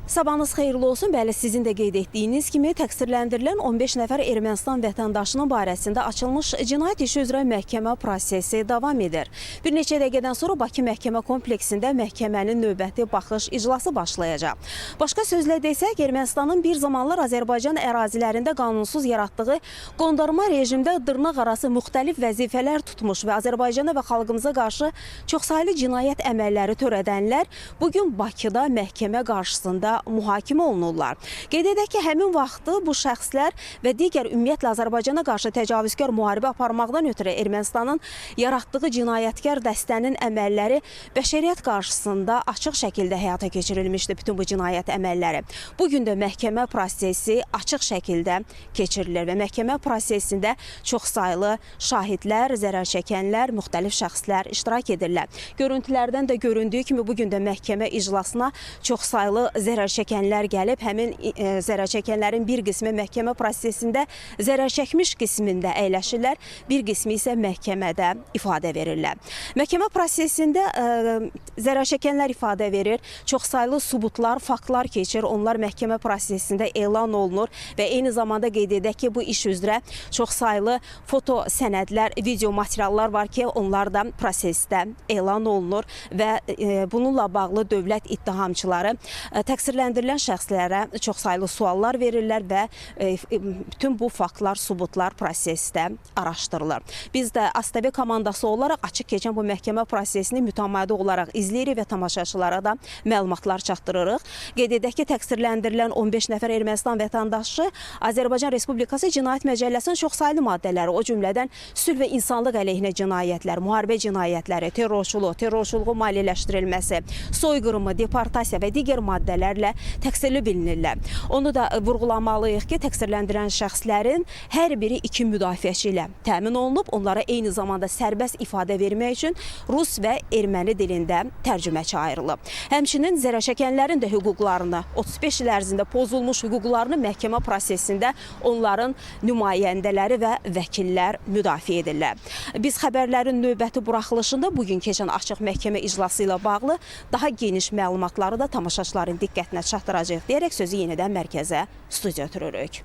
Sabahınız xeyirli olsun. Bəli, sizin də qeyd etdiyiniz kimi təqsirləndirilən 15 nəfər Ermənistan vətəndaşının barəsində açılmış cinayət işi üzrə məhkəmə prosesi davam edir. Bir neçə dəqiqədən sonra Bakı məhkəmə kompleksində məhkəmənin növbəti baxış iclası başlayacaq. Başqa sözlə desək, Ermənistanın bir zamanlar Azərbaycan ərazilərində qanunsuz yaratdığı qondarma rejimdə dırnaqarası müxtəlif vəzifələr tutmuş və Azərbaycana və xalqımıza qarşı çoxsaylı cinayət əməlləri törədənlər bugün Bakıda məhkəmə qarşısında mühakimə olunurlar. Qeyd edək ki, həmin vaxtı bu şəxslər və digər ümumiyyətlə Azərbaycana qarşı təcavüzkar müharibə aparmaqdan ötürü Ermənistanın yaratdığı cinayətkar dəstənin əməlləri bəşəriyyət qarşısında açıq şəkildə həyata keçirilmişdi bütün bu cinayət əməlləri. Bugün də məhkəmə prosesi açıq şəkildə keçirilir və məhkəmə prosesində çoxsaylı şahidlər, zərər çəkənlər, müxtəlif şəxslər iştirak edirlər. Görüntülərdən də göründüyü kimi bugün də məhkəmə iclasına çoxsaylı zərər çəkənlər gəlib, həmin zərər çəkənlərin bir qismi məhkəmə prosesində zərər çəkmiş qismində əyləşirlər, bir qismi isə məhkəmədə ifadə verirlər. Məhkəmə prosesində zərər çəkənlər ifadə verir, çoxsaylı subutlar, faktlar keçir, onlar məhkəmə prosesində elan olunur və eyni zamanda qeyd edək ki, bu iş üzrə çoxsaylı foto sənədlər, video materiallar var ki, onlar da prosesdə elan olunur və bununla bağlı dövlət ittihamçıları təqsirləndirilən şəxslərə çoxsaylı suallar verirlər və bütün bu faktlar, subutlar prosesdə araşdırılır. Biz də ASTV komandası olaraq açıq keçən bu məhkəmə prosesini mütəmadi olaraq izləyirik və tamaşaçılara da məlumatlar çatdırırıq. Qeyd edək ki, təqsirləndirilən 15 nəfər Ermənistan vətəndaşı Azərbaycan Respublikası Cinayət Məcəlləsinin çoxsaylı maddələri, o cümlədən sülh və insanlıq əleyhinə cinayətlər, müharibə cinayətləri, terrorçuluğun maliyyələşdirilməsi, soyqırımı, deportasiya və digər maddələrlə təqsirli bilinirlər. Onu da vurğulamalıyıq ki, təqsirləndirilən şəxslərin hər biri 2 müdafiəçi ilə təmin olunub. Onlara eyni zamanda sərbəst ifadə vermək üçün rus və erməni dilində tərcüməçi ayrılıb. Həmçinin zərər çəkənlərin də hüquqlarını, 35 il ərzində pozulmuş hüquqlarını məhkəmə prosesində onların nümayəndələri və vəkillər müdafiə edirlər. Biz xəbərlərin növbəti buraxılışında bugün keçən açıq məhkəmə iclası ilə bağlı daha geniş məlumatları da tamaşaçıların diqqətinə çatdıracaq deyərək sözü yenidən mərkəzə, studiya ötürürük.